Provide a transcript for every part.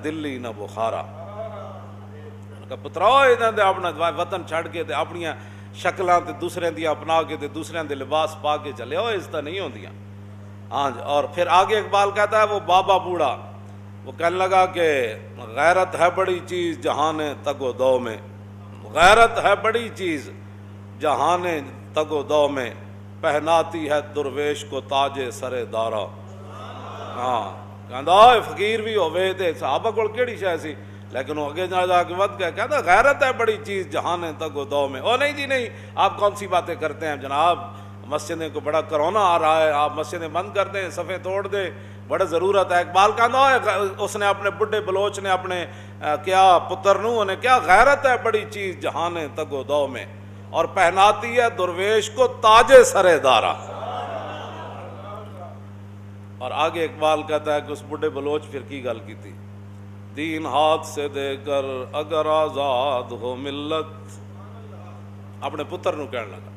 دلی نہ بخارا. پتراؤ یہاں دے اپنا وطن چھڑ کے تے اپنی شکلاں تے دوسرے دی اپنا کے تے دوسرے دے لباس پا کے چلے ہو، اس طرح نہیں ہوندیاں. ہاں جی. اور پھر آگے اقبال کہتا ہے وہ بابا بوڑھا وہ کہنے لگا کہ غیرت ہے بڑی چیز جہان تگ و دو میں، غیرت ہے بڑی چیز جہان تگ و دو میں، پہناتی ہے درویش کو تاج سر دارا. ہاں کہندا فقیر بھی ہوئے تے صحابہ کول کیڑی شے سی، لیکن وہ اگے جا کے ود گئے کہتا غیرت ہے بڑی چیز جہان تگ و دو میں. او نہیں جی نہیں، آپ کون سی باتیں کرتے ہیں جناب، مسجدیں کو بڑا کرونا آ رہا ہے، آپ مسجدیں بند کر دیں، صفیں توڑ دیں، بڑا ضرورت ہے. اقبال کہتا اس نے اپنے بڈھے بلوچ نے اپنے کیا پتر نو نے کیا غیرت ہے بڑی چیز جہان تگ و دو میں، اور پہناتی ہے درویش کو تاج سر دارا. اور آگے اقبال کہتا ہے کہ اس بڈھے بلوچ پھر کی گل کی تھی، دین ہاتھ سے دے کر اگر آزاد ہو ملت، اپنے پتر نو کہنے لگا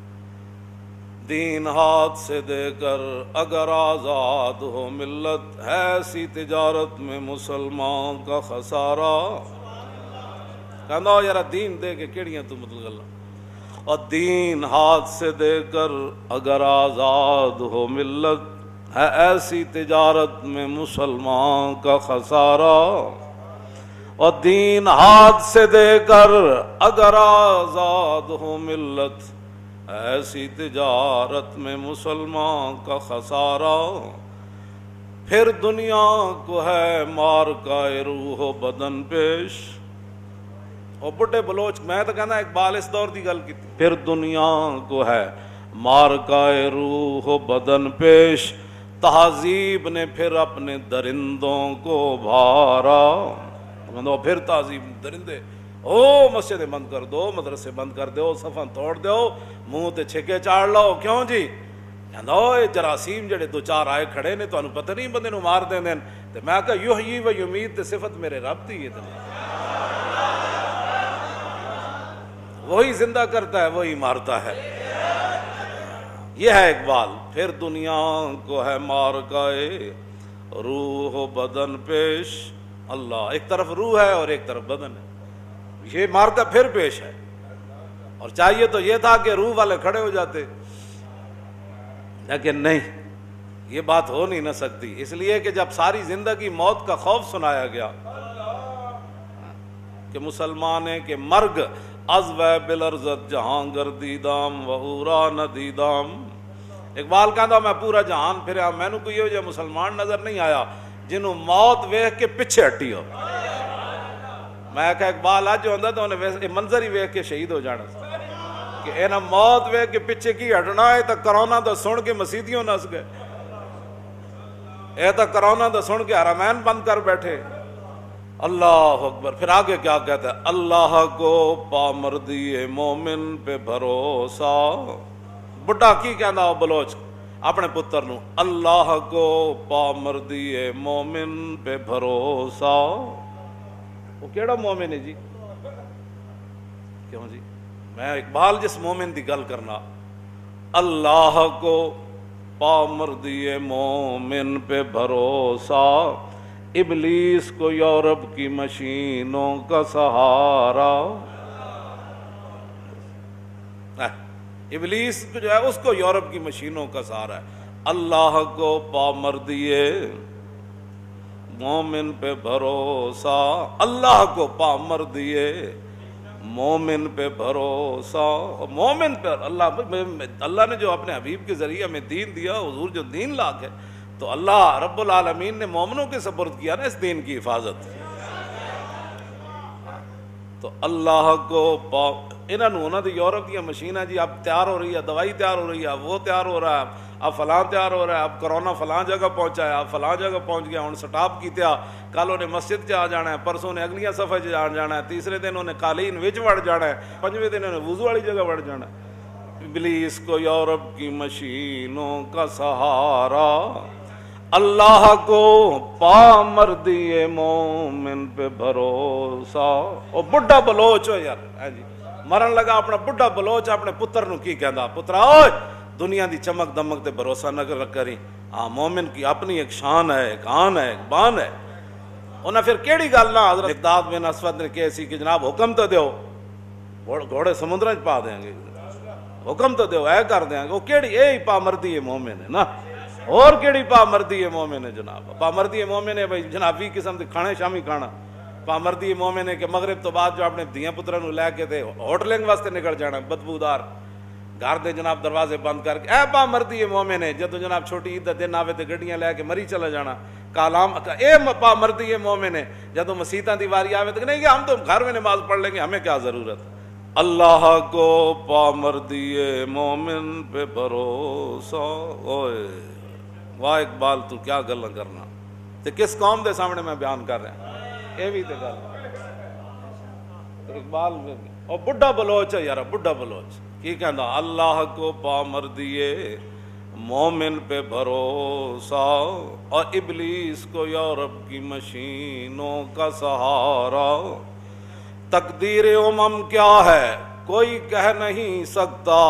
دین ہاتھ سے دے کر اگر آزاد ہو ملت، ہے ایسی تجارت میں مسلمان کا خسارہ. کہنا یار دین دے کے کیڑیاں تو مطلب گلا، اور دین ہاتھ سے دے کر اگر آزاد ہو ملت، ہے ایسی تجارت میں مسلمان کا خسارہ. اور دین ہاتھ سے دے کر اگر آزاد ہو ملت، ایسی تجارت میں مسلمان کا خسارہ. پھر دنیا کو ہے مار کا روح و بدن پیش. اور بڈھے بلوچ میں تو کہنا اقبال اس دور دی گل کی تھی، پھر دنیا کو ہے مار کا روح و بدن پیش، تہذیب نے پھر اپنے درندوں کو بھارا. پھر تہذیب درندے او مسجد بند کر دو، مدرسے بند کر دو، صفاں توڑ دو، منہ تے چھکے چاڑ لو. کیوں جی؟ کہندا جراثیم جڑے دو چار آئے کھڑے نے تانوں پتہ نہیں بندے نو مار دیں. تے میں کہا یحیی و یمیت تے صفت میرے رب دی ہے، وہی زندہ کرتا ہے وہی مارتا ہے. یہ ہے اقبال. پھر دنیا کو ہے مار کا روح و بدن پیش. اللہ ایک طرف روح ہے اور ایک طرف بدن ہے، یہ مار کا پھر پیش ہے. اور چاہیے تو یہ تھا کہ روح والے کھڑے ہو جاتے، لیکن نہیں، یہ بات ہو نہیں نہ سکتی. اس لیے کہ جب ساری زندگی موت کا خوف سنایا گیا کہ مسلمان ہے کہ مرگ از و بلرزت جہاں گردیدام و اورا ندیدام. اقبال کہندا میں پورا جہان پھریا، مینوں کوئی ہو جا مسلمان نظر نہیں آیا جنہوں موت ویکھ کے پیچھے ہٹی ہو. میں کہا اقبال اج ہوندا تو انہیں منظر ہی ویکھ کے شہید ہو جانا کہ انہاں موت ویکھ کے پیچھے کی ہٹنا ہے. تو کرونا تو سن کے مسیتیوں نس گئے، اے تو کرونا تو سن کے حرمین بند کر بیٹھے. اللہ اکبر. پھر آگے کیا کہتا ہے، اللہ کو پامردی مومن پہ بھروسہ. بڑھا کی کہندا بلوچ اپنے پتر نو، اللہ کو پامردی مومن پہ بھروسہ. وہ کیڑا مومن ہے جی؟ کیوں جی؟ میں اقبال جس مومن دی گل کرنا، اللہ کو پامردی مومن پہ بھروسہ، ابلیس کو یورپ کی مشینوں کا سہارا. ابلیس جو ہے اس کو یورپ کی مشینوں کا سہارا ہے. اللہ کو پامردی مومن پہ بھروسہ، اللہ کو پامردی مومن پہ بھروسہ. مومن پر اللہ نے جو اپنے حبیب کے ذریعے ہمیں دین دیا، حضور جو دین لا کے، تو اللہ رب العالمین نے مومنوں کے سپرد کیا نا اس دین کی حفاظت. تو اللہ کو انہوں نے یورپ کی مشین ہے جی، اب تیار ہو رہی ہے، دوائی تیار ہو رہی ہے، اب وہ تیار ہو رہا ہے، اب فلاں تیار ہو رہا ہے، اب کرونا فلاں جگہ پہنچا ہے، اب فلاں جگہ پہنچ گیا، ہوں سٹاپ کیتیا، کل انہیں مسجد آ جانا ہے، پرسوں نے اگلیاں صفحے جانا ہے، تیسرے دن انہیں قالین وچ وڑ جانا ہے، پنجویں دن انہیں وضو والی جگہ وڑ جانا ہے. ابلیس کو یورپ کی مشینوں کا سہارا، اللہ کو پامردی مومن پہ بھروسہ. او بڈھا بلوچ ہو یار جی، مرن لگا اپنا بڈھا بلوچ اپنے پتر نو کی کہندا، پترا اوئے دنیا دی چمک دمک تے بھروسہ نہ کری. ہاں مومن کی اپنی ایک شان ہے، ایک آن ہے، ایک بان ہے. انہیں پھر کیڑی گل نہ حضرت مقداد بن اسود نے کہی سی کہ جناب حکم تو دیو، گھوڑے سمندر چ پا دیں گے، حکم تو دیو، اے کر دیں گے، وہ کیڑی اے پا مردی ہے مومن ہے نا، اور کیڑی پا مردی ہے مومن ہے جناب، پا مردی ہے مومن ہے بھائی جناب 20 قسم کے کھانے شامی کھانا، پا مردی ہے مومن ہے کہ مغرب تو بعد جو اپنے دھیاں پتروں نو لے کے تے ہوٹلنگ واسطے نکل جانا بدبودار گھر دے جناب دروازے بند کر کے، اے پا مردی ہے مومن ہے جدو جناب چھوٹی عید دا دن آوے تے گڈیاں لے کے مری چلا جانا، کالام اے پا مردی ہے مومن ہے جدو مسیتاں دی واری آوے تے نہیں کہ ہم تو گھر میں نماز پڑھ لیں گے، ہمیں کیا ضرورت، اللہ کو پا مردی ہے مومن پہ بھروسہ، اوئے واہ اقبال تو کیا گلاں کرنا، تے کس قوم دے سامنے میں بیان کر رہا ہوں، اے بھی تے گل اقبال اور بڈھا بلوچ ہے یار، بڈھا بلوچ کی کہندا، اللہ کو پا مردیے مومن پہ بھروسہ اور ابلیس کو یورپ کی مشینوں کا سہارا، تقدیر امم کیا ہے کوئی کہہ نہیں سکتا،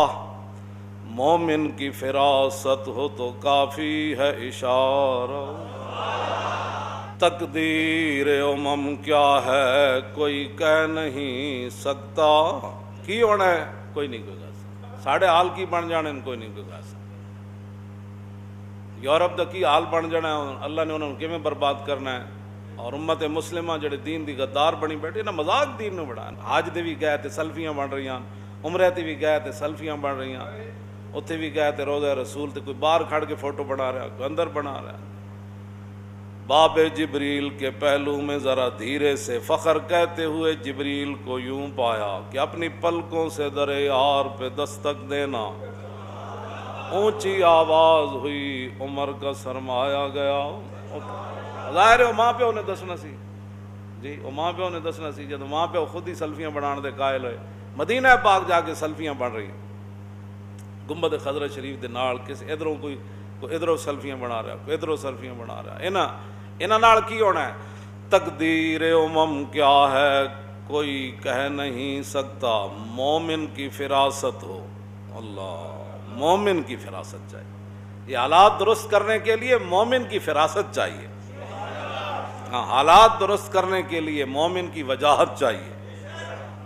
مومن کی فراست ہو تو کافی ہے اشارہ، تقدیر امم کیا ہے کوئی کہہ نہیں سکتا، کی ہونا ہے کوئی نہیں کوئی کہہ سکتا، ساڑھے حال کی بن جانے کوئی نہیں کوئی کہہ سکتا، یورپ دا کی حال بن جانا ہے، اللہ نے انہوں نے کیویں برباد کرنا ہے، اور امت مسلمہ جڑے دین دی غدار بنی بیٹھے نا، مذاق دین نو بڑھا، حج دے بھی گئے تے سیلفیاں بن رہی ہیں، عمرے تے بھی گئے تے سیلفیاں بن رہی ہیں، اتھے بھی گئے تے روضہ رسول تے کوئی باہر کھڑ کے فوٹو بنا رہا ہے، کوئی اندر بنا رہا ہے، باب جبریل کے پہلو میں ذرا دھیرے سے فخر کہتے ہوئے جبریل کو یوں پایا کہ اپنی پلکوں سے در یار پہ دستک دینا، اونچی آواز ہوئی عمر کا سرمایا گیا، ظاہر ہے ماں پیو نے دسنا سی جی، وہ ماں پیو نے دسنا سی، جب ماں پیو خود ہی سلفیاں بنان دے قائل ہوئے، مدینہ پاک جا کے سلفیاں بن رہی ہیں، گنبد خضرہ شریف دے نال کسی ادھروں کوئی ادھروں سلفیاں بنا رہا، کوئی ادھروں سلفیاں بنا رہا، انہاں نال کی ہونا ہے، تقدیر امم کیا ہے کوئی کہہ نہیں سکتا، مومن کی فراست ہو، اللہ مومن کی فراست چاہیے، یہ حالات درست کرنے کے لیے مومن کی فراست چاہیے، ہاں حالات درست کرنے کے لیے مومن کی وجاہت چاہیے،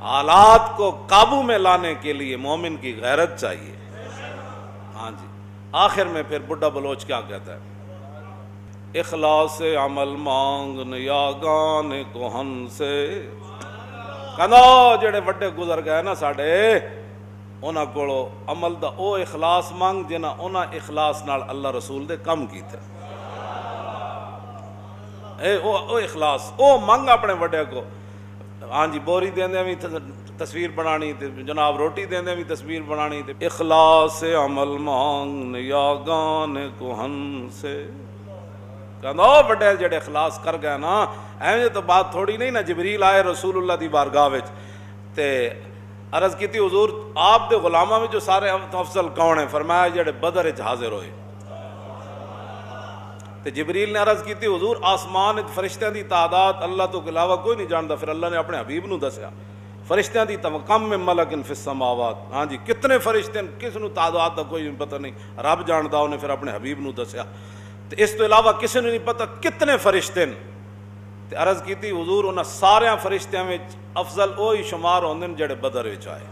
حالات کو قابو میں لانے کے لیے مومن کی غیرت چاہیے، ہاں جی، آخر میں پھر بڈھا بلوچ کیا کہتا ہے، اخلاص عمل مانگ نیاگان کوہن سے، کہنا جڑے وڈے گزر گئے نا ساڈے، انہاں کولو عمل دا او اخلاص مانگ جنہاں انہاں اخلاص نال اللہ رسول دے کم کیتے، او اخلاص او منگ اپنے وڈے کو، ہاں جی بوری دیندے بھی تصویر بنانی تے جناب روٹی دیندے بھی تصویر بنانی تے، اخلاص عمل مانگ نیاگان کوہن سے، کہنا بڑے جڑے اخلاص کر گئے نا، ایویں تو بات تھوڑی نہیں نا، جبریل آئے رسول اللہ دی بارگاہ وچ تے عرض کیتی حضور آپ دے غلاماں وچ جو سارے افضل کون ہیں، فرمایا جڑے بدر وچ حاضر ہوئے، تے جبریل نے عرض کیتی حضور آسمان وچ فرشتیاں دی تعداد اللہ تو علاوہ کوئی نہیں جاندا، پھر اللہ نے اپنے حبیب نو دسیا، فرشتیاں دی کم میں ملک فی السماوات، ہاں جی کتنے فرشتے ہیں کس نو تعداد دا کوئی پتہ نہیں، رب جاندا، انہیں پھر اپنے حبیب نو دسیا، تے اس تو علاوہ کسی نے نہیں پتہ کتنے فرشتے ہیں، تے عرض کیتی حضور انہاں سارے فرشتیاں وچ افضل وہی شمار ہوندے جڑے بدر وچ آئے،